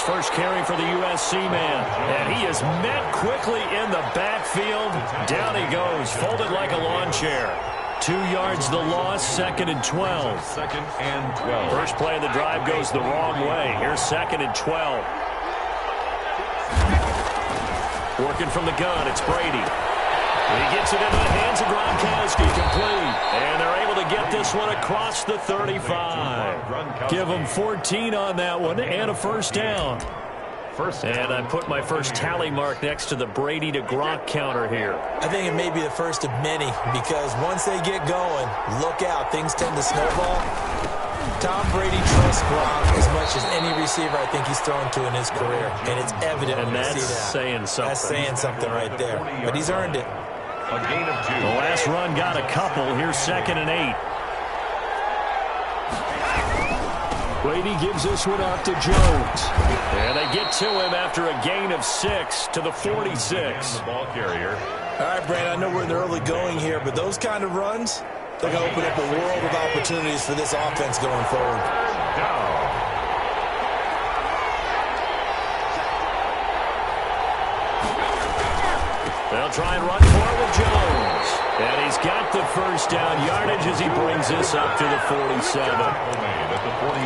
first carry for the USC man. And he is met quickly in the backfield. Down he goes, folded like a lawn chair. 2 yards the loss, 2nd and 12. First play of the drive goes the wrong way. Here's 2nd and 12. Working from the gun, it's Brady. He gets it into the hands of Gronkowski, complete. And they're able to get this one across the 35. Give them 14 on that one and a first down. And I put my first tally mark next to the Brady to Gronk counter here. I think it may be the first of many, because once they get going, look out, things tend to snowball. Tom Brady trusts Gronk as much as any receiver I think he's thrown to in his career, and it's evident when you see that. Saying something. That's saying something right there, but he's earned it. A gain of 2. The last run got a couple. Here's 2nd and 8. Brady gives this one off to Jones. And they get to him after a gain of 6 to the 46. The ball carrier. All right, Brandon, I know we're in the early going here, but those kind of runs, they're going to open up a world of opportunities for this offense going forward. Down. They'll try and run for it with Jones. And he's got the first down yardage as he brings this up to the 47.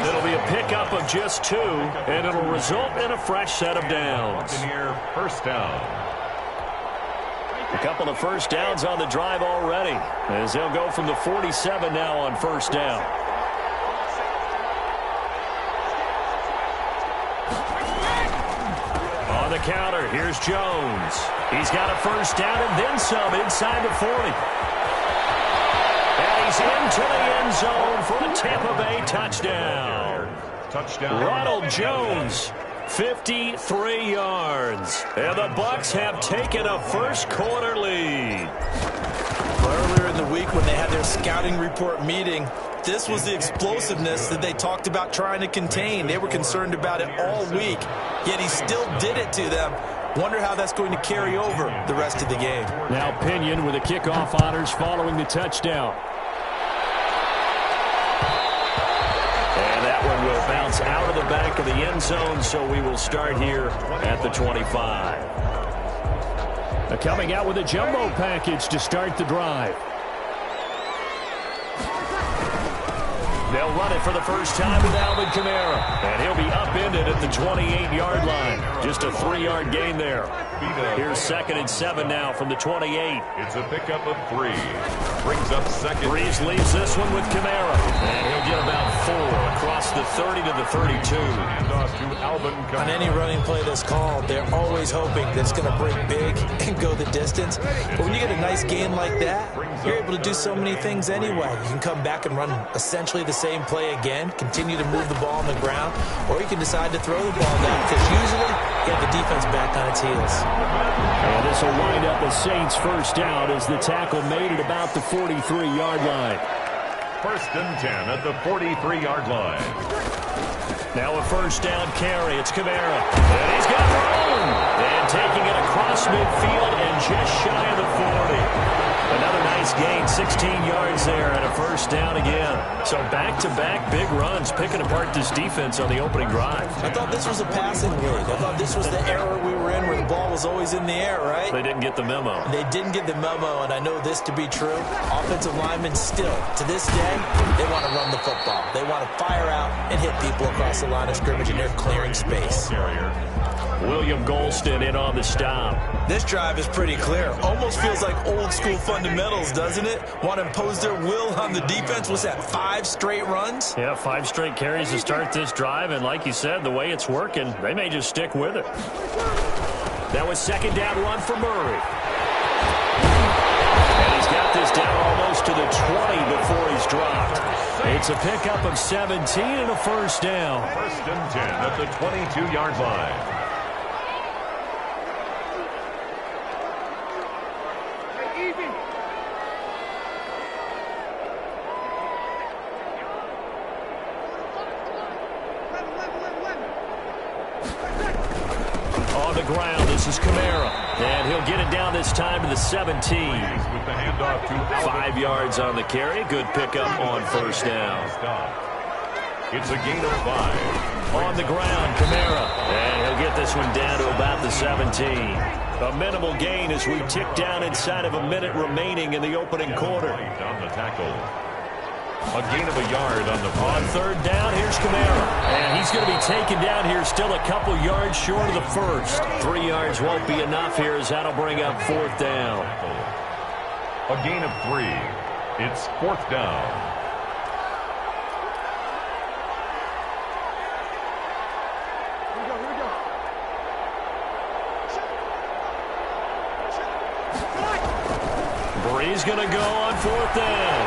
It'll be a pickup of just 2, and it'll result in a fresh set of downs. First down. A couple of first downs on the drive already, as they'll go from the 47 now on first down. On the counter, here's Jones. He's got a first down and then some inside the 40. And he's into the end zone for a Tampa Bay touchdown. Ronald Jones, 53 yards. And the Bucs have taken a first-quarter lead. Earlier in the week when they had their scouting report meeting, this was the explosiveness that they talked about trying to contain. They were concerned about it all week, yet he still did it to them. Wonder how that's going to carry over the rest of the game. Now Pinion with the kickoff honors following the touchdown. And that one will bounce out of the back of the end zone, so we will start here at the 25. Coming out with a jumbo package to start the drive. They'll run it for the first time with Alvin Kamara. And he'll be upended at the 28-yard line. Just a 3-yard gain there. Here's 2nd and 7 now from the 28. It's a pickup of 3. Brings up 2nd. Breeze leaves this one with Kamara. And he'll get about 4 across the 30 to the 32. And off to Alvin Kamara. On any running play that's called, they're always hoping that it's going to break big and go the distance. But when you get a nice gain like that, you're able to do so many things anyway. You can come back and run essentially the same play again, continue to move the ball on the ground, or you can decide to throw the ball down, because usually you have the defense back on its heels. And this will wind up the Saints' first down as the tackle made at about the 43-yard line. 1st and 10 at the 43-yard line. Now a first down carry. It's Kamara. And he's got room. And taking it across midfield and just shy of the 40. Another nice gain, 16 yards there, and a first down again. So back-to-back big runs, picking apart this defense on the opening drive. I thought this was a passing league. I thought this was the era we were in where the ball was always in the air, right? They didn't get the memo. They didn't get the memo, and I know this to be true. Offensive linemen still, to this day, they want to run the football. They want to fire out and hit people across the line of scrimmage, and they're clearing space. William Golston in on the stop. This drive is pretty clear. Almost feels like old-school fundamentals, doesn't it? Want to impose their will on the defense. What's that, 5 straight runs? Yeah, 5 straight carries to start this drive, and like you said, the way it's working, they may just stick with it. That was 2nd down run for Murray. And he's got this down almost to the 20 before he's dropped. It's a pickup of 17 and a first down. 1st and 10 at the 22-yard line. On the ground, this is Kamara. And he'll get it down this time to the 17. With the handoff to 5 yards on the carry. Good pickup on first down. It's a gain of 5. On the ground, Kamara. And he'll get this one down to about the 17. A minimal gain as we tick down inside of a minute remaining in the opening quarter. On the tackle. A gain of a yard on the play. On third down, here's Kamara. And he's going to be taken down here still a couple yards short of the first. 3 yards won't be enough here as that'll bring up fourth down. A gain of 3. It's fourth down. He's going to go on fourth down.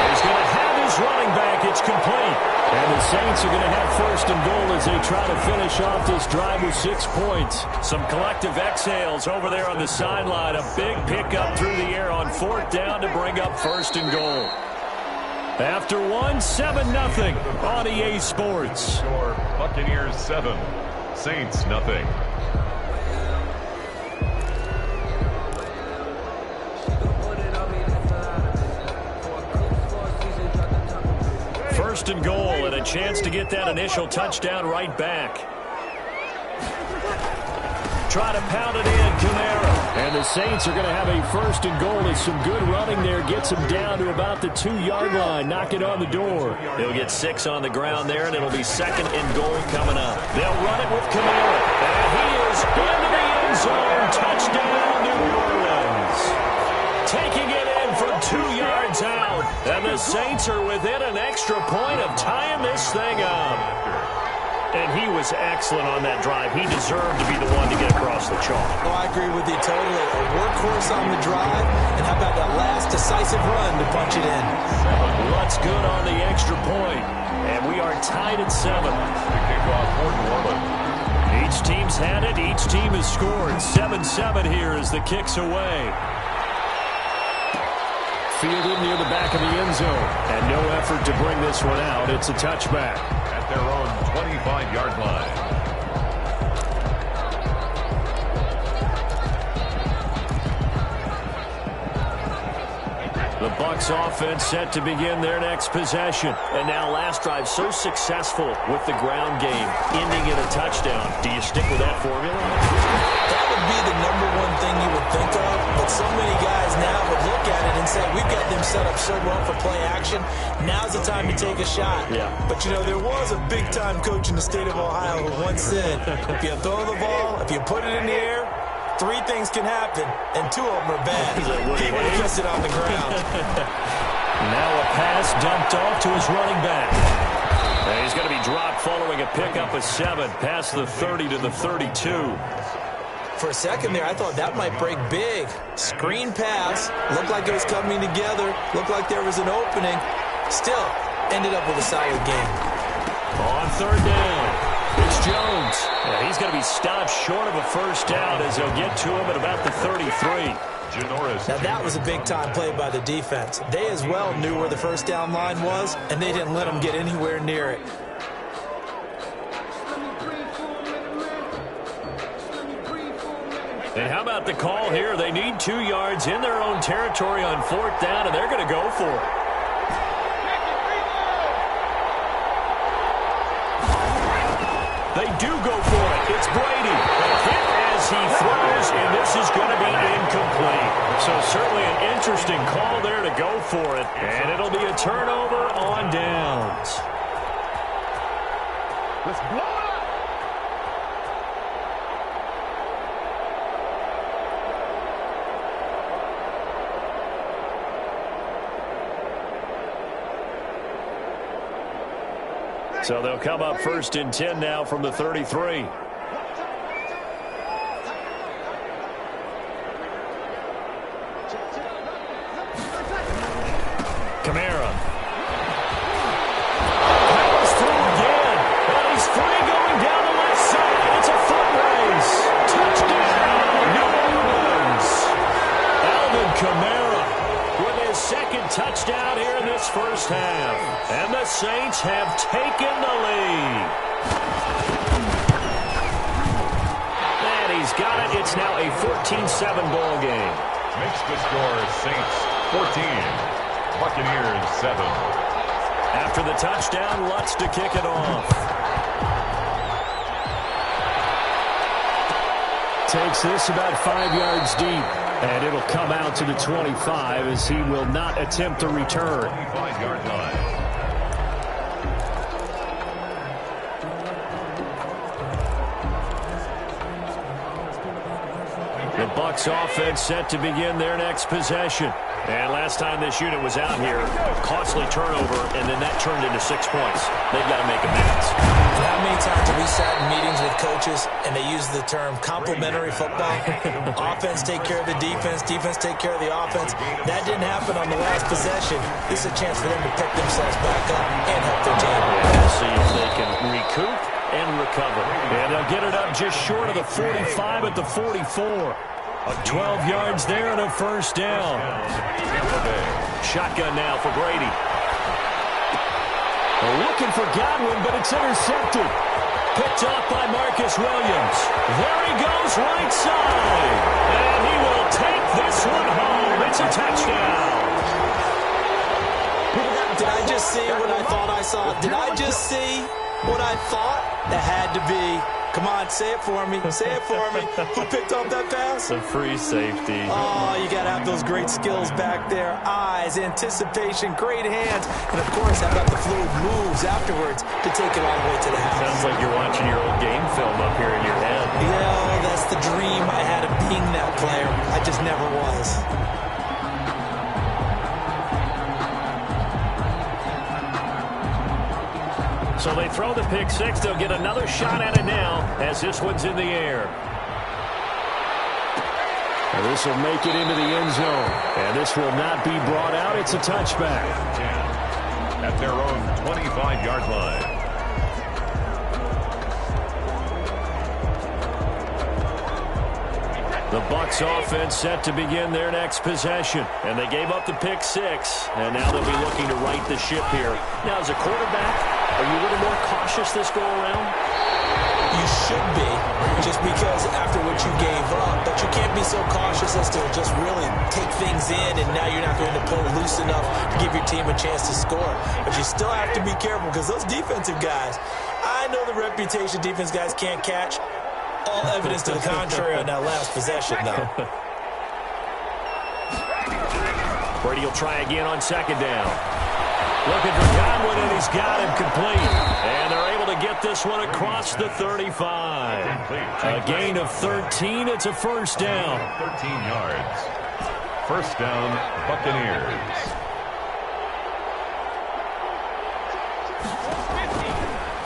He's going to have his running back. It's complete. And the Saints are going to have first and goal as they try to finish off this drive with 6 points. Some collective exhales over there on the sideline. A big pickup through the air on fourth down to bring up first and goal. After one, 7-0 on EA Sports. Score Buccaneers 7, Saints nothing. First and goal and a chance to get that initial touchdown right back. Try to pound it in, Kamara. And the Saints are going to have a first and goal as some good running there gets them down to about the 2-yard line. Knock it on the door. They'll get 6 on the ground there, and it'll be second and goal coming up. They'll run it with Kamara. And he is into the end zone. Touchdown, New Orleans. Taking it in from 2 yards out. And the Saints are within an extra point of tying this thing up. And he was excellent on that drive. He deserved to be the one to get across the chalk. Oh, I agree with you totally. A workhorse on the drive. And how about that last decisive run to punch it in? What's good on the extra point? And we are tied at 7. The kickoff for New Orleans. Each team's had it. Each team has scored. 7-7 here as the kick's away. Fielded near the back of the end zone. And no effort to bring this one out. It's a touchback. At their own 25-yard line. The Bucs offense set to begin their next possession. And now last drive so successful with the ground game, ending in a touchdown. Do you stick with that formula? That would be the #1 thing you would think of, but so many guys now would look at it and say, we've got them set up so well for play action. Now's the time to take a shot. Yeah. But, you know, there was a big-time coach in the state of Ohio who once said, if you throw the ball, if you put it in the air, 3 things can happen, and 2 of them are bad. He would have kissed it on the ground. Now a pass dumped off to his running back. And he's going to be dropped following a pickup of 7, past the 30 to the 32. For a second there, I thought that might break big. Screen pass. Looked like it was coming together. Looked like there was an opening. Still, ended up with a solid game. On third down, it's Jones. And he's going to be stopped short of a first down as they'll get to him at about the 33. Now, that was a big-time play by the defense. They as well knew where the first down line was, and they didn't let them get anywhere near it. And how about the call here? They need 2 yards in their own territory on fourth down, and they're going to go for it. They do go for it. It's Brady. A hit as he throws, and this is going to be incomplete. So certainly an interesting call there to go for it, and it'll be a turnover on downs. Let's blow it up. So they'll come up first and 10 now from the 33. Kamara. Powers through again. And he's free going down the left side. It's a foot race. Touchdown, New Orleans. Alvin Kamara with his second touchdown here in this first half. And the Saints have taken the lead. And he's got it. It's now a 14-7 ball game. Makes the score Saints 14, Buccaneers 7. After the touchdown, Lutz to kick it off. Takes this about 5 yards deep, and it'll come out to the 25 as he will not attempt to return. 25-yard line. The Bucs offense set to begin their next possession. And last time this unit was out here, costly turnover, and then that turned into 6 points. They've got to make amends. How many times have we sat in meetings with coaches and they use the term complementary football? Offense take care of the defense, defense take care of the offense. That didn't happen on the last possession. This is a chance for them to pick themselves back up and help their team. Yeah, see if they can recoup and recover. And they'll get it up just short of the 45 at the 44. 12 yards there and a first down. Shotgun now for Brady. Looking for Godwin, but it's intercepted. Picked off by Marcus Williams. There he goes, right side. And he will take this one home. It's a touchdown. Did I just see what I thought I saw? Did I just see what I thought? That had to be. Come on, say it for me. Say it for me. Who picked up that pass? A free safety. Oh, you got to have those great skills back there. Eyes, anticipation, great hands. And, of course, how about the fluid moves afterwards to take it all the way to the house? Sounds like you're watching your old game film up here in your head. Yeah, that's the dream I had of being that player. I just never was. So they throw the pick six. They'll get another shot at it now as this one's in the air. And this will make it into the end zone. And this will not be brought out. It's a touchback. At their own 25-yard line. The Bucs offense set to begin their next possession. And they gave up the pick six. And now they'll be looking to right the ship here. Now, as a quarterback, are you a little more cautious this go around? You should be, just because after what you gave up. But you can't be so cautious as to just really take things in, and now you're not going to pull loose enough to give your team a chance to score. But you still have to be careful because those defensive guys, I know the reputation defense guys can't catch. All evidence to the contrary on that last possession, though. Brady will try again on second down. Looking for Godwin, and he's got him complete. And they're able to get this one across the 35. A gain of 13. It's a first down. 13 yards. First down, Buccaneers.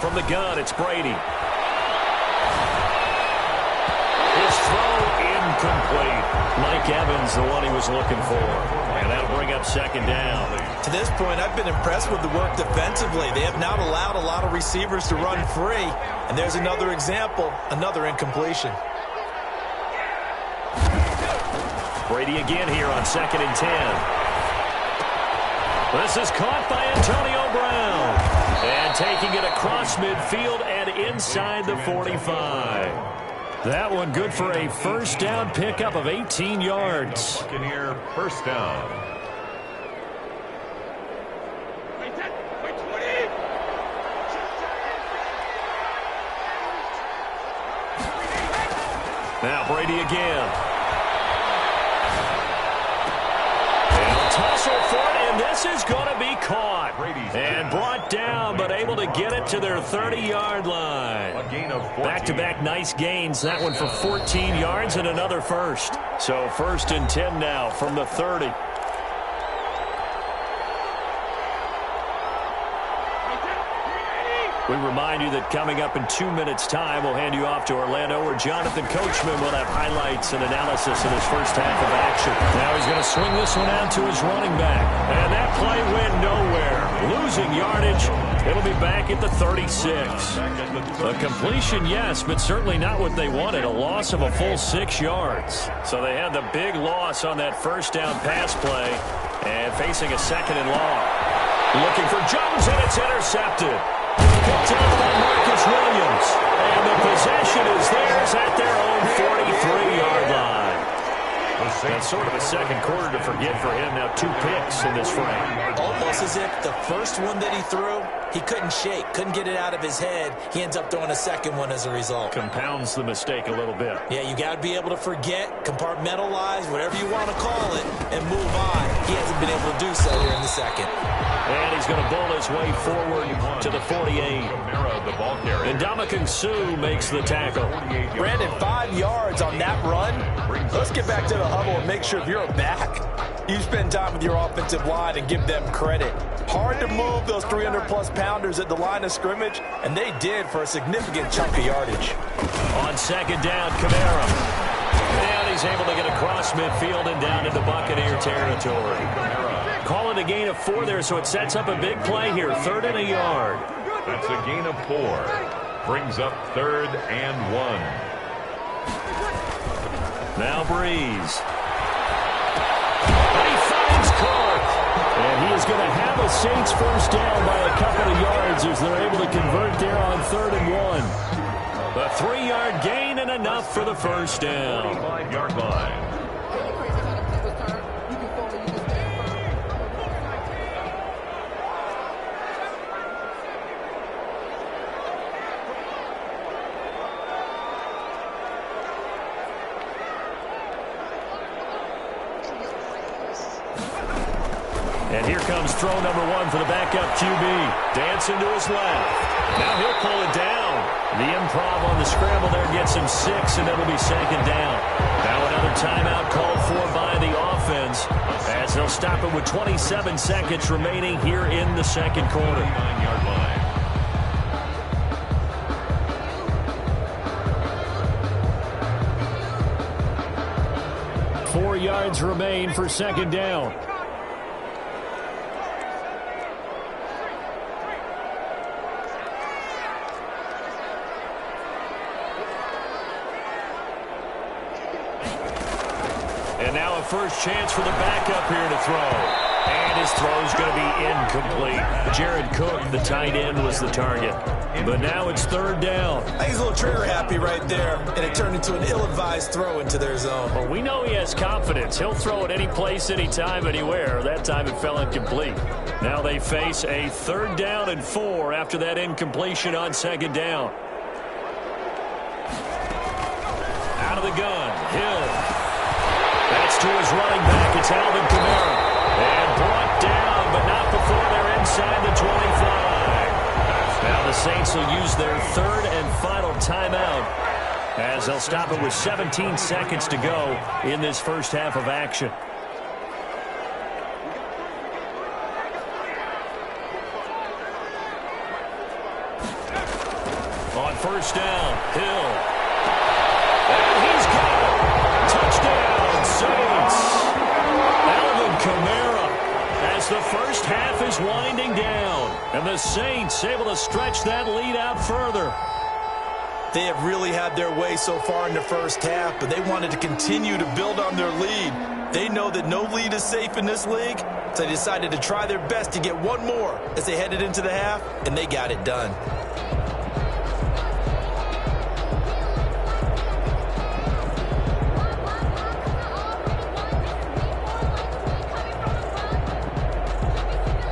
From the gun, it's Brady. His throw incomplete. Mike Evans, the one he was looking for. And that'll bring up second down. To this point, I've been impressed with the work defensively. They have not allowed a lot of receivers to run free. And there's another example, another incompletion. Brady again here on 2nd and 10. This is caught by Antonio Brown. And taking it across midfield and inside the 45. That one good for a first down pickup of 18 yards. Buccaneer first down. Now Brady again. And tussle for it, and this is going to be caught. And brought down, but able to get it to their 30-yard line. A gain of 14. Back-to-back nice gains. That one for 14 yards and another first. So 1st and 10 now from the 30. We remind you that coming up in 2 minutes' time, we'll hand you off to Orlando, where Jonathan Coachman will have highlights and analysis in his first half of action. Now he's going to swing this one out to his running back. And that play went nowhere. Losing yardage. It'll be back at the 36. A completion, yes, but certainly not what they wanted. A loss of a full 6 yards. So they had the big loss on that first down pass play. And facing a 2nd and long. Looking for Jones, and it's intercepted. Picked up by Marcus Williams. And the possession is theirs at their own 43-yard line. That's sort of a second quarter to forget for him. Now 2 picks in this frame. Almost as if the first one that he threw, he couldn't shake, couldn't get it out of his head. He ends up throwing a second one as a result. Compounds the mistake a little bit. Yeah, you got to be able to forget, compartmentalize, whatever you want to call it, and move on. He hasn't been able to do so here in the second. And he's going to bowl his way forward to the 48. And Ndamukong Suh makes the tackle. Brandon, 5 yards on that run. Let's get back to the huddle and make sure if you're a back, you spend time with your offensive line and give them credit. Hard to move those 300-plus pounders at the line of scrimmage, and they did for a significant chunk of yardage. On second down, Kamara. And he's able to get across midfield and down into Buccaneer territory. Call it a gain of 4 there, so it sets up a big play here. 3rd and a yard. That's a gain of 4. Brings up 3rd and 1. Now Breeze. And he finds Cook. And he is going to have a Saints first down by a couple of yards as they're able to convert there on 3rd and 1. The 3-yard gain and enough for the first down. 5-yard line. And here comes throw number 1 for the backup QB. Dancing to his left. Now he'll pull it down. The improv on the scramble there gets him 6, and it'll be second down. Now another timeout called for by the offense as they'll stop it with 27 seconds remaining here in the second quarter. 9-yard line. 4 yards remain for second down. And now a first chance for the backup here to throw. And his throw's going to be incomplete. Jared Cook, the tight end, was the target. But now it's 3rd down. I think he's a little trigger happy right there, and it turned into an ill-advised throw into their zone. Well, we know he has confidence. He'll throw it any place, anytime, anywhere. That time it fell incomplete. Now they face a 3rd down and 4 after that incompletion on second down. Out of the gun, Hill. That's to his running back. It's Alvin Kamara. And brought down, but not before they're inside the 25. Now the Saints will use their 3rd and final timeout as they'll stop it with 17 seconds to go in this first half of action. On first down, Hill. And he's got it. Touchdown, Saints. Alvin Kamara as the first half is winding down. And the Saints able to stretch that lead out further. They have really had their way so far in the first half, but they wanted to continue to build on their lead. They know that no lead is safe in this league, so they decided to try their best to get one more as they headed into the half, and they got it done.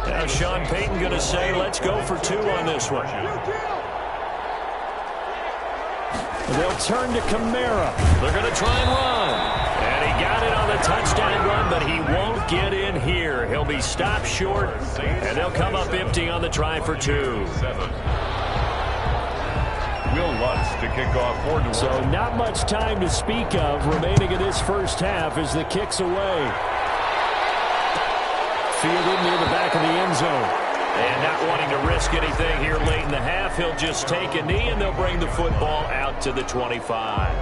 Now Sean Payton going to say, let's go for 2 on this one. They'll turn to Kamara. They're going to try and run. And he got it on the touchdown run, but he won't get in here. He'll be stopped short, and they'll come up empty on the try for 2. Will Lutz to kick off 4-1. So not much time to speak of remaining in this first half as the kick's away. Fielded near the back of the end zone. And not wanting to risk anything here late in the half, he'll just take a knee, and they'll bring the football out to the 25.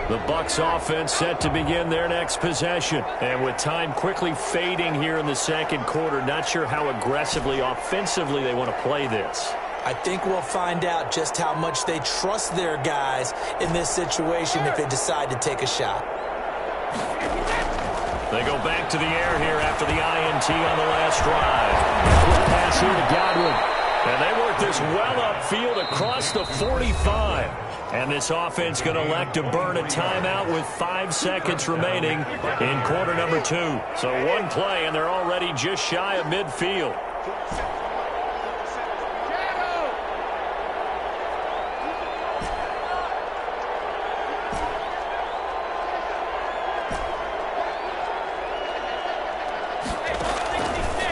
The Bucs offense set to begin their next possession. And with time quickly fading here in the second quarter, not sure how aggressively, offensively they want to play this. I think we'll find out just how much they trust their guys in this situation if they decide to take a shot. They go back to the air here after the INT on the last drive. Quick pass here to Godwin. And they work this well upfield across the 45. And this offense going to elect to burn a timeout with 5 seconds remaining in quarter number 2. So one play, and they're already just shy of midfield.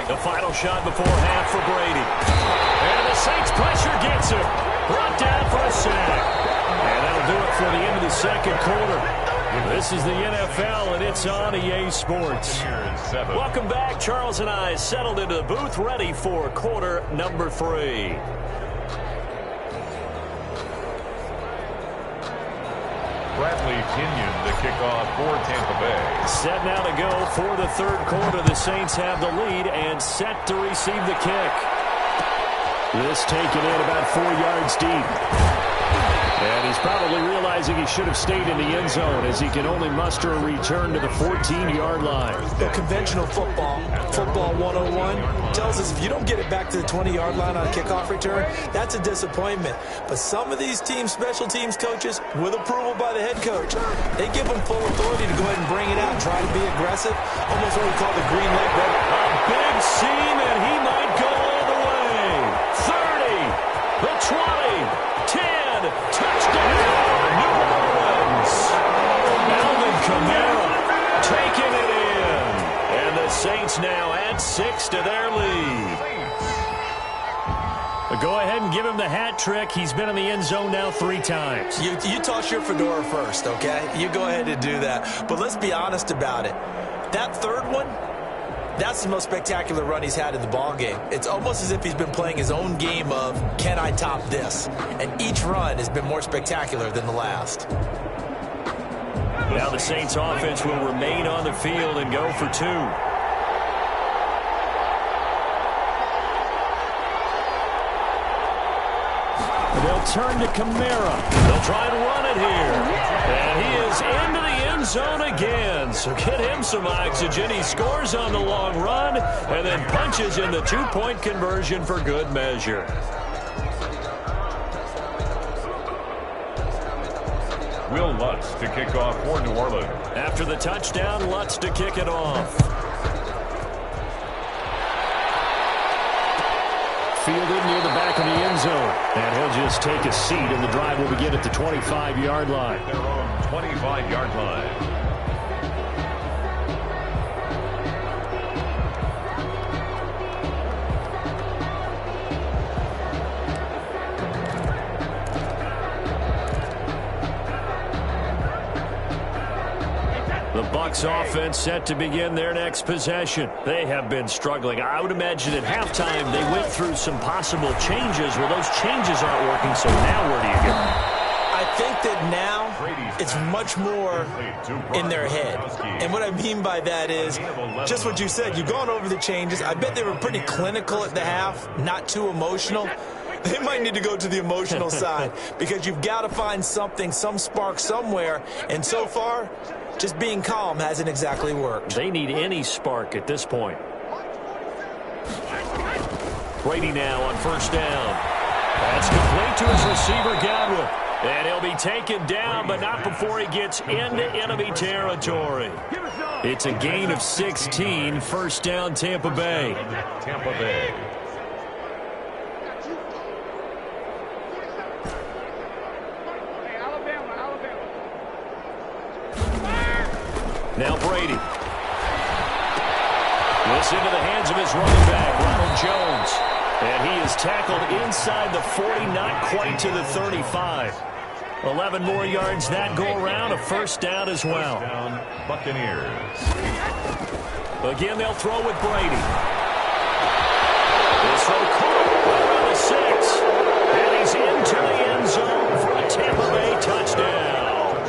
The final shot before half for Brady. And the Saints pressure gets him. Brought down for a sack. And that'll do it for the end of the second quarter. This is the NFL, and it's on EA Sports. Welcome back. Charles and I settled into the booth, ready for quarter number 3. Bradley Pinion to kick off for Tampa Bay. Set now to go for the third quarter. The Saints have the lead and set to receive the kick. This taken in about 4 yards deep. And he's probably realizing he should have stayed in the end zone as he can only muster a return to the 14-yard line. The conventional football 101, tells us if you don't get it back to the 20-yard line on a kickoff return, that's a disappointment. But some of these teams, special teams coaches, with approval by the head coach, they give them full authority to go ahead and bring it out and try to be aggressive. Almost what we call the green leg. A big seam, and he might go all the way. 30, the 20. 10, touchdown, New Orleans. Alvin Kamara taking it in. And the Saints now add 6 to their lead. But go ahead and give him the hat trick. He's been in the end zone now 3 times. You toss your fedora first, okay? You go ahead and do that. But let's be honest about it. That third one, that's the most spectacular run he's had in the ballgame. It's almost as if he's been playing his own game of, can I top this? And each run has been more spectacular than the last. Now the Saints offense will remain on the field and go for 2. They'll turn to Kamara. They'll try and run it here. And he is into the end zone again. So get him some oxygen. He scores on the long run and then punches in the 2-point conversion for good measure. Will Lutz to kick off for New Orleans. After the touchdown, Lutz to kick it off. Fielded near the back of the end zone. And he'll just take a seat, and the drive will begin at the 25-yard line. Their own 25-yard line. The Bucs offense set to begin their next possession. They have been struggling. I would imagine at halftime they went through some possible changes. Well, those changes aren't working, so now where do you go? I think that now it's much more in their head. And what I mean by that is just what you said. You've gone over the changes. I bet they were pretty clinical at the half, not too emotional. They might need to go to the emotional side because you've got to find something, some spark somewhere. And so far, just being calm hasn't exactly worked. They need any spark at this point. Brady now on first down. That's complete to his receiver, Godwin. And he'll be taken down, but not before he gets into enemy territory. It's a gain of 16, first down Tampa Bay. Tampa Bay. Now Brady. This into the hands of his running back, Ronald Jones. And he is tackled inside the 40, not quite to the 35. 11 more yards that go around, a first down as well. First down, Buccaneers. Again, they'll throw with Brady. This throw caught around the 6. And he's into the end zone for a Tampa Bay touchdown.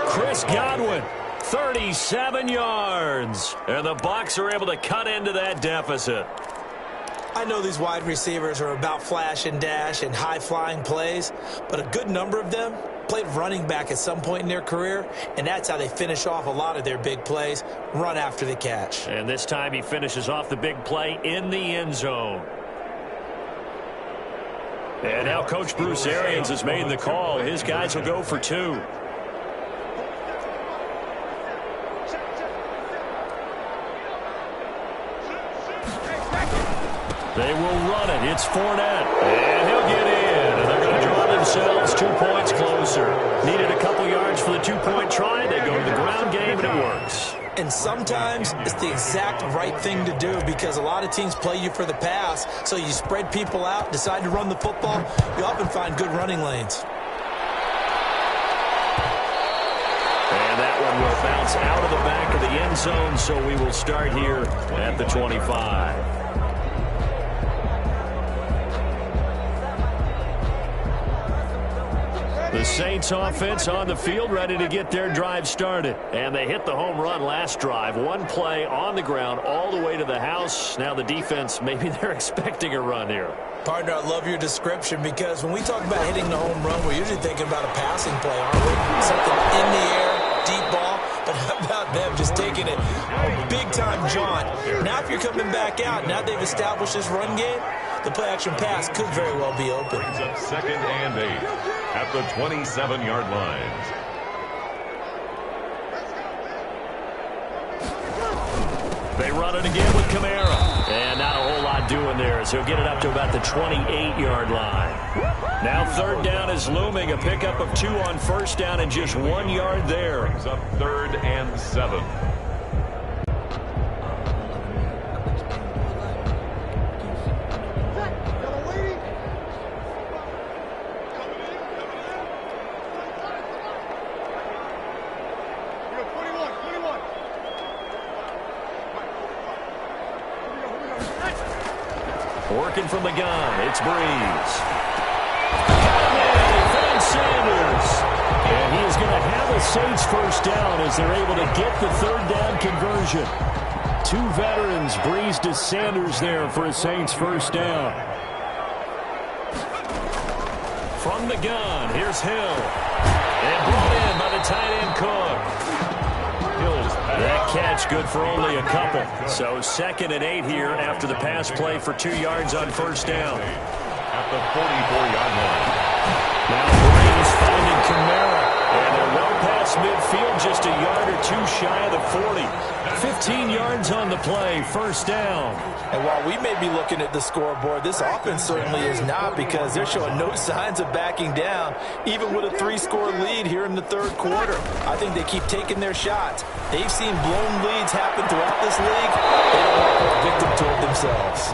Chris Godwin. 37 yards. And the Bucs are able to cut into that deficit. I know these wide receivers are about flash and dash and high-flying plays, but a good number of them played running back at some point in their career, and that's how they finish off a lot of their big plays, run after the catch. And this time he finishes off the big play in the end zone. And now Coach Bruce Arians has made the call. His guys will go for 2. They will run it. It's Fournette. And he'll get in. And they're going to draw themselves 2 points closer. Needed a couple yards for the 2-point try. They go to the ground game, and it works. And sometimes it's the exact right thing to do because a lot of teams play you for the pass. So you spread people out, decide to run the football. You often find good running lanes. And that one will bounce out of the back of the end zone. So we will start here at the 25. The Saints offense on the field, ready to get their drive started. And they hit the home run last drive. 1 play on the ground all the way to the house. Now the defense, maybe they're expecting a run here. Partner, I love your description because when we talk about hitting the home run, we're usually thinking about a passing play, aren't we? Something in the air, deep ball. But how about them just taking it a big-time jaunt? Now if you're coming back out, now they've established this run game, the play-action pass could very well be open. Brings up 2nd and 8 at the 27-yard lines. They run it again with Kamara. And not a whole lot doing there as he'll get it up to about the 28-yard line. Now 3rd down is looming. A pickup of 2 on 1st down and just 1 yard there. Brings up 3rd and 7. Working from the gun, it's Breeze. Finds Sanders. And he is going to have a Saints 1st down as they're able to get the 3rd down conversion. 2 veterans, Breeze to Sanders there for a Saints 1st down. From the gun, here's Hill. And brought in by the tight end Cook. That catch good for only a couple. So 2nd and 8 here after the pass play for 2 yards on 1st down. At the 44-yard line. Now Breeze finding Kamara. And they're well past midfield, just a yard or 2 shy of the 40. 15 yards on the play, 1st down. And while we may be looking at the scoreboard, this offense certainly is not because they're showing no signs of backing down, even with a 3-score lead here in the 3rd quarter. I think they keep taking their shots. They've seen blown leads happen throughout this league. They don't want to fall victim to it themselves.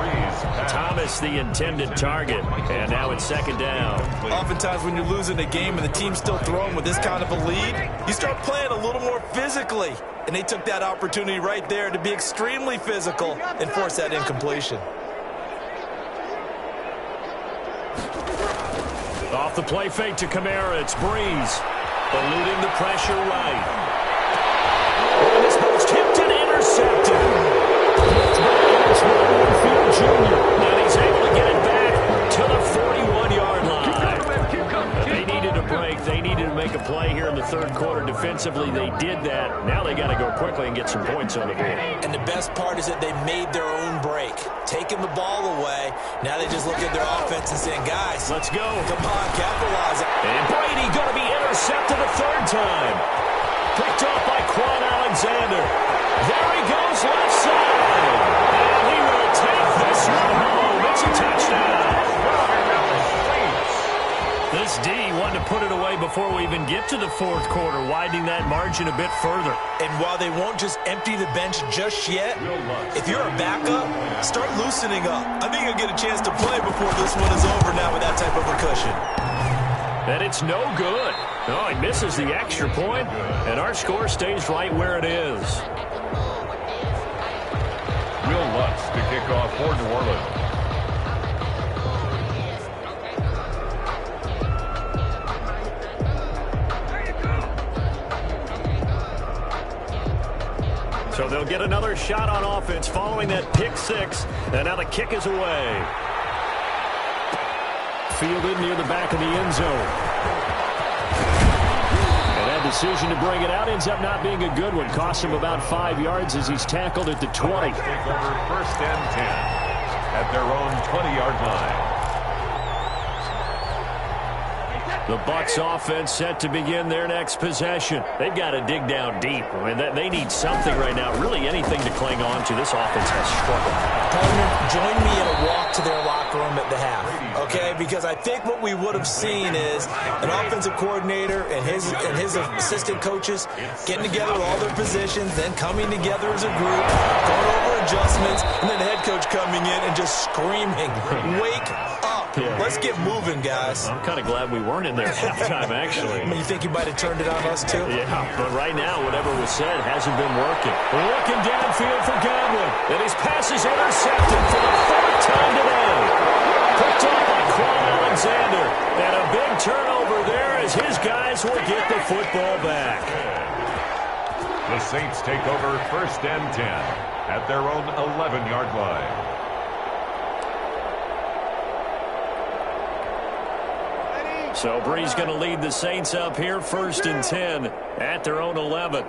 Thomas, the intended target, and now it's 2nd down. Oftentimes when you're losing a game and the team's still throwing with this kind of a lead, you start playing a little more physically. And they took that opportunity right there to be extremely physical and force that incompletion. Off the play fake to Kamara, it's Breeze. Eluding the pressure right. And this ball's tipped and intercepted. It's Warfield Jr. And he's able to get it back to the 41-yard line. They needed a break. They needed to make a play here in the 3rd quarter defensively. They did that. Now they got to go quickly and get some points on the board. And the best part is that they made their own break, taking the ball away. Now they just look at their offense and saying, guys, let's go. Come on, capitalize it. And Brady going to be intercepted a 3rd time. Picked off by Quan Alexander. There he goes left side. And he will take this one home. It's a touchdown. This D wanted to put it away before we even get to the 4th quarter, widening that margin a bit further. And while they won't just empty the bench just yet, if you're a backup, start loosening up. I think you'll get a chance to play before this one is over now with that type of a cushion. And it's no good. No, he misses the extra point, and our score stays right where it is. Will Lutz to kick off for New Orleans. So they'll get another shot on offense following that pick 6, and now the kick is away. Fielded near the back of the end zone. And that decision to bring it out ends up not being a good one. Costs him about 5 yards as he's tackled at the 20. Take over 1st and 10 at their own 20-yard line. The Bucs offense set to begin their next possession. They've got to dig down deep. I mean, they need something right now, really anything to cling on to. This offense has struggled. Partner, join me in a walk to their locker room at the half, okay? Because I think what we would have seen is an offensive coordinator and his assistant coaches getting together with all their positions, then coming together as a group, going over adjustments, and then the head coach coming in and just screaming, "Wake up. Let's get moving, guys." I'm kind of glad we weren't in there at halftime, actually. I mean, you think you might have turned it on us, too? Yeah, but right now, whatever was said hasn't been working. Looking downfield for Godwin, and his pass is intercepted for the fourth time today. Picked up by Quan Alexander, and a big turnover there as his guys will get the football back. The Saints take over 1st and 10 at their own 11-yard line. So Bree's going to lead the Saints up here 1st and 10 at their own 11.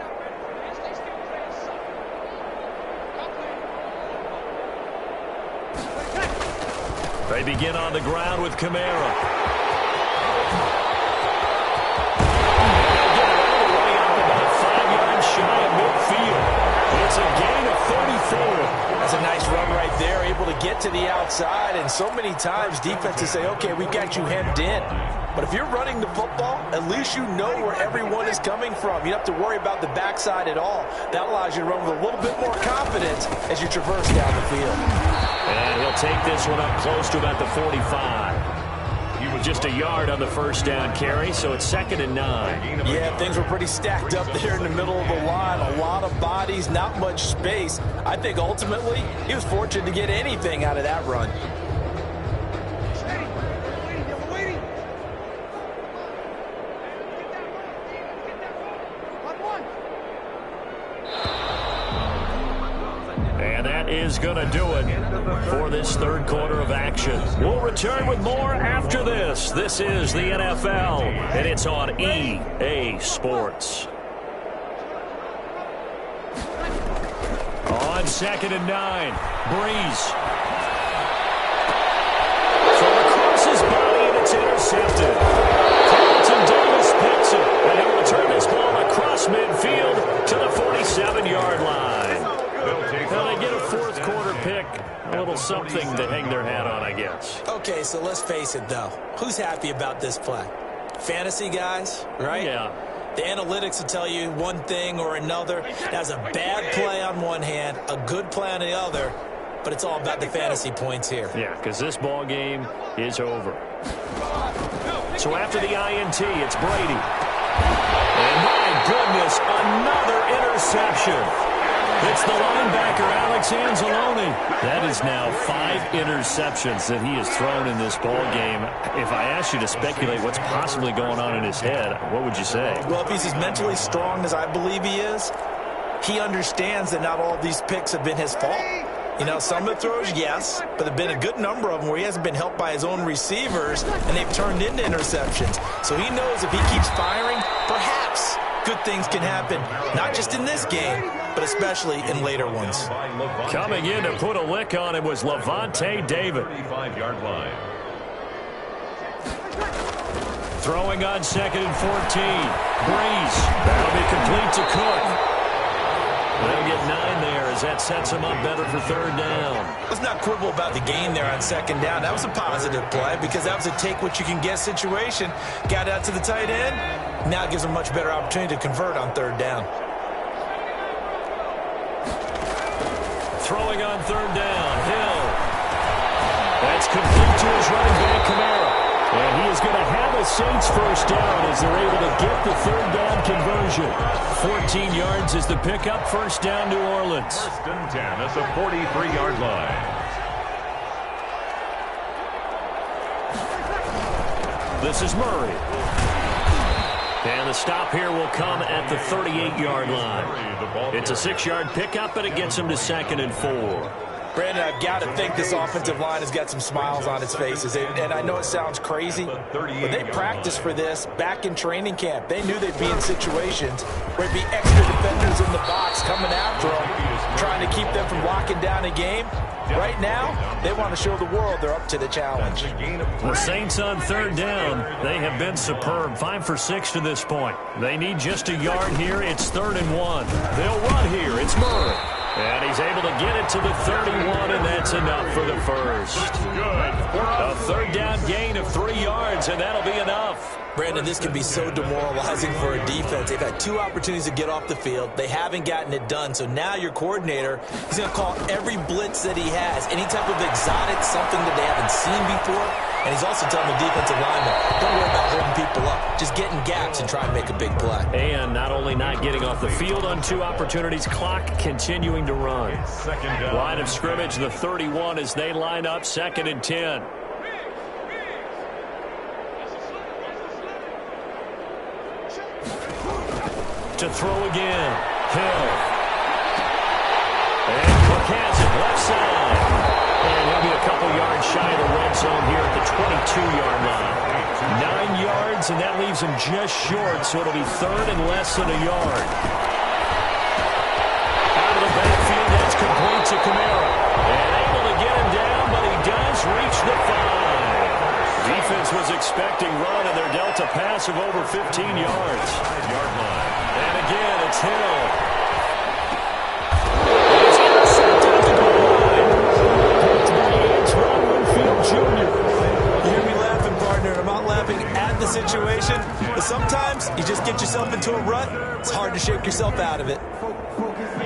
They begin on the ground with Kamara. Way up about 5 yards shy of midfield. It's a gain of 34. That's a nice run right there, able to get to the outside, and so many times defenses say, okay, we've got you hemmed in. But if you're running the football, at least you know where everyone is coming from. You don't have to worry about the backside at all. That allows you to run with a little bit more confidence as you traverse down the field. And he'll take this one up close to about the 45. He was just a yard on the first down carry, so it's 2nd and 9. Yeah, things were pretty stacked up there in the middle of the line. A lot of bodies, not much space. I think ultimately he was fortunate to get anything out of that run. Is going to do it for this third quarter of action. We'll return with more after this. This is the NFL, and it's on EA Sports. On 2nd and 9, Breeze. From across his body, and it's intercepted. Carlton Davis picks it, and he'll return this ball across midfield to the 47-yard line. Well, they get a fourth quarter pick, a little something to hang their hat on, I guess. Okay, so let's face it, though. Who's happy about this play? Fantasy guys, right? Yeah. The analytics will tell you one thing or another. That's a bad play on one hand, a good play on the other, but it's all about the fantasy points here. Yeah, because this ball game is over. So after the INT, it's Brady. And my goodness, another interception. It's the linebacker, Alex Anzalone. That is now 5 interceptions that he has thrown in this ball game. If I asked you to speculate what's possibly going on in his head, what would you say? Well, if he's as mentally strong as I believe he is, he understands that not all of these picks have been his fault. You know, some of the throws, yes, but there have been a good number of them where he hasn't been helped by his own receivers, and they've turned into interceptions. So he knows if he keeps firing, perhaps good things can happen, not just in this game, but especially in later ones. Coming in to put a lick on him was Levante David. 35-yard line. Throwing on 2nd and 14. Breeze. That'll be complete to Cook. They'll get 9 there as that sets him up better for 3rd down. Let's not quibble about the gain there on 2nd down. That was a positive play because that was a take-what-you-can-get situation. Got out to the tight end. Now it gives him a much better opportunity to convert on 3rd down. Throwing on 3rd down, Hill. That's complete to his running back, Kamara. And he is going to have a Saints first down as they're able to get the 3rd down conversion. 14 yards is the pickup, 1st down, New Orleans. 1st and 10, that's a 43-yard line. This is Murray. And the stop here will come at the 38-yard line. It's a 6-yard pickup, and it gets him to 2nd and 4. Brandon, I've got to think this offensive line has got some smiles on its faces. And I know it sounds crazy, but they practiced for this back in training camp. They knew they'd be in situations where it'd be extra defenders in the box coming after them, trying to keep them from locking down a game. Right now, they want to show the world they're up to the challenge. The Saints on third down. They have been superb. 5 for 6 to this point. They need just a yard here. It's 3rd and 1. They'll run here. It's Murray. And he's able to get it to the 31, and that's enough for the first. A third down gain of 3 yards, and that'll be enough. Brandon, this can be so demoralizing for a defense. They've had 2 opportunities to get off the field. They haven't gotten it done. So now your coordinator is going to call every blitz that he has, any type of exotic, something that they haven't seen before. And he's also telling the defensive lineman, don't worry about holding people up. Just get in gaps and try and make a big play. And not only not getting off the field on 2 opportunities, clock continuing to run. Line of scrimmage, the 31 as they line up, 2nd and 10. To throw again. Hill. And Cook has it left side. And he'll be a couple yards shy of the red zone here at the 22-yard line. 9 yards, and that leaves him just short, so it'll be 3rd and less than a yard. Out of the backfield, that's complete to Kamara. And able to get him down, but he does reach the 5. Defense was expecting run, and they're dealt a pass of over 15 yards. 5-yard line. And again, it's Hill. He's intercepted at the goal line. Picked by Antoine Winfield Jr. You hear me laughing, partner. I'm not laughing at the situation, but sometimes you just get yourself into a rut. It's hard to shake yourself out of it.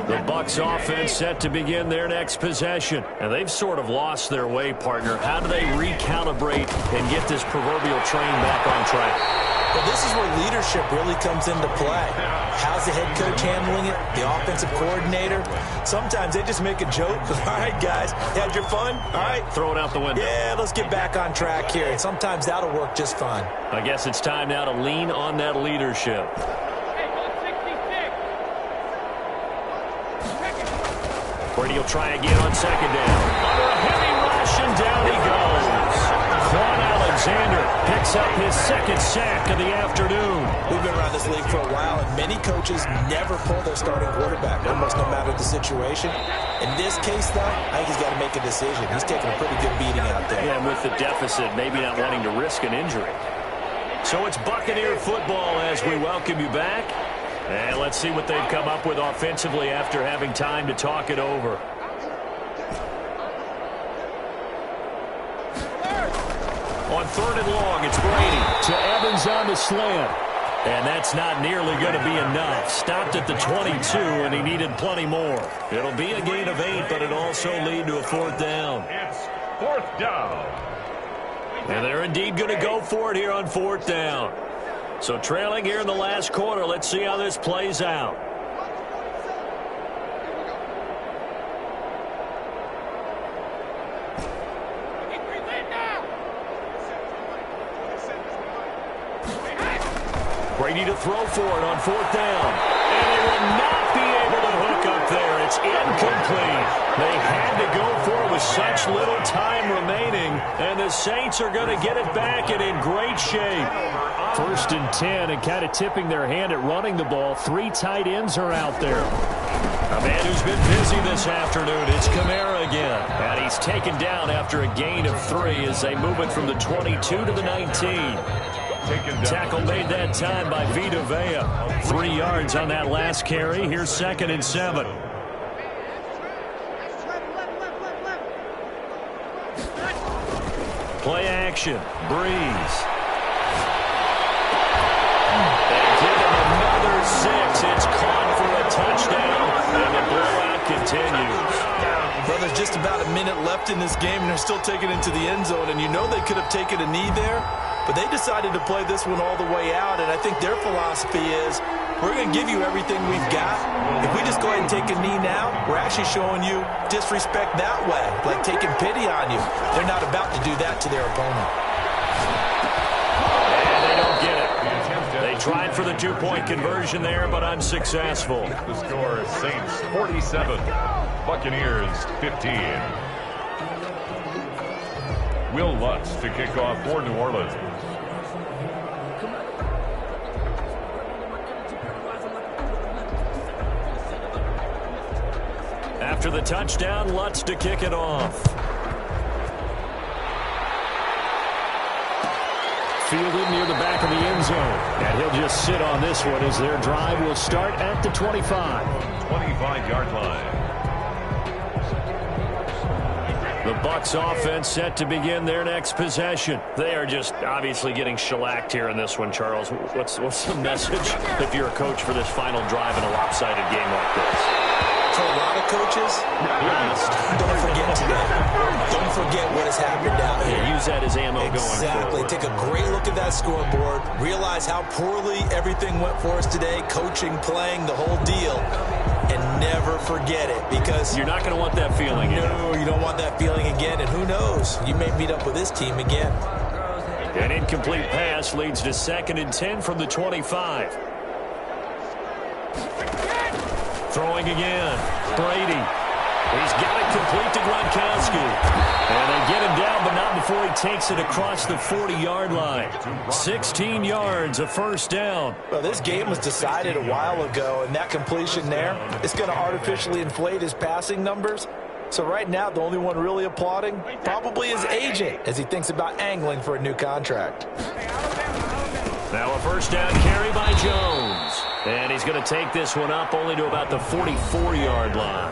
The Bucs offense set to begin their next possession. And they've sort of lost their way, partner. How do they recalibrate and get this proverbial train back on track? Well, this is where leadership really comes into play. How's the head coach handling it? The offensive coordinator? Sometimes they just make a joke. All right, guys, you had your fun? All right. Throw it out the window. Yeah, let's get back on track here. And sometimes that'll work just fine. I guess it's time now to lean on that leadership. Brady will try again on 2nd down. Under a heavy rush, and down he goes. Quan Alexander picks up his 2nd sack of the afternoon. We've been around this league for a while, and many coaches never pull their starting quarterback, almost no matter the situation. In this case, though, I think he's got to make a decision. He's taking a pretty good beating out there. Yeah, and with the deficit, maybe not wanting to risk an injury. So it's Buccaneer football as we welcome you back. And let's see what they've come up with offensively after having time to talk it over. On 3rd and long, it's Brady to Evans on the slant. And that's not nearly going to be enough. Stopped at the 22, and he needed plenty more. It'll be a gain of 8, but it'll also lead to a 4th down. It's 4th down. And they're indeed going to go for it here on 4th down. So trailing here in the last quarter, let's see how this plays out. Brady to throw for it on 4th down. And they will not be able to hook up there. It's incomplete. They had to go for it with such little time remaining. And the Saints are going to get it back and in great shape. 1st and 10, and kind of tipping their hand at running the ball. 3 tight ends are out there. A man who's been busy this afternoon, it's Kamara again. And he's taken down after a gain of 3 as they move it from the 22 to the 19. Tackle made that time by Vita Vea. 3 yards on that last carry. Here's 2nd and 7. Play action. Breeze. They give him another 6. It's caught for a touchdown, and the blowout continues. Well, there's just about a minute left in this game, and they're still taking it to the end zone. And you know they could have taken a knee there, but they decided to play this one all the way out. And I think their philosophy is, we're going to give you everything we've got. If we just go ahead and take a knee now, we're actually showing you disrespect that way, like taking pity on you. They're not about to do that to their opponent. And they don't get it. They Tried for the two-point conversion there, but unsuccessful. The score is Saints 47, Buccaneers 15. Will Lutz to kick off for New Orleans. After the touchdown, Lutz to kick it off. Fielded near the back of the end zone. And he'll just sit on this one as their drive will start at the 25. 25-yard line. The Bucs offense set to begin their next possession. They are just obviously getting shellacked here in this one, Charles. What's the message if you're a coach for this final drive in a lopsided game like this? For a lot of coaches, don't forget today. Don't forget what has happened out here. Yeah, use that as ammo going Exactly. forward. Take a great look at that scoreboard. Realize how poorly everything went for us today. Coaching, playing, the whole deal. And never forget it, because you're not going to want that feeling. No, you don't want that feeling again. And who knows? You may meet up with this team again. An incomplete pass leads to 2nd and 10 from the 25. Throwing again. Brady. He's got it complete to Gronkowski. And they get him down, but not before he takes it across the 40-yard line. 16 yards, a first down. Well, this game was decided a while ago, and that completion there is going to artificially inflate his passing numbers. So right now, the only one really applauding probably his agent as he thinks about angling for a new contract. Now a first down carry by Jones. And he's going to take this one up only to about the 44-yard line.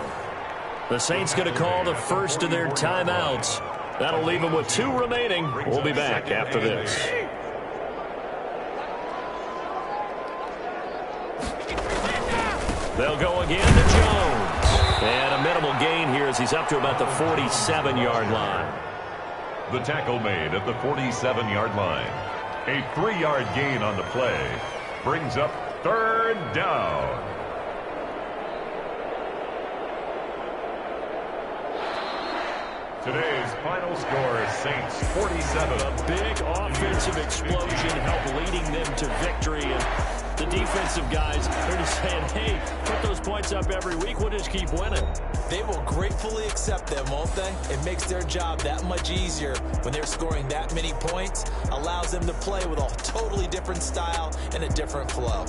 The Saints going to call the first of their timeouts. That'll leave them with 2 remaining. We'll be back after this. They'll go again to Jones. And a minimal gain here as he's up to about the 47-yard line. The tackle made at the 47-yard line. A 3-yard gain on the play brings up 3rd down. Today's final score is Saints 47. A big offensive explosion helped leading them to victory. And the defensive guys, they're just saying, hey, put those points up every week. We'll just keep winning. They will gratefully accept them, won't they? It makes their job that much easier when they're scoring that many points. Allows them to play with a totally different style and a different flow.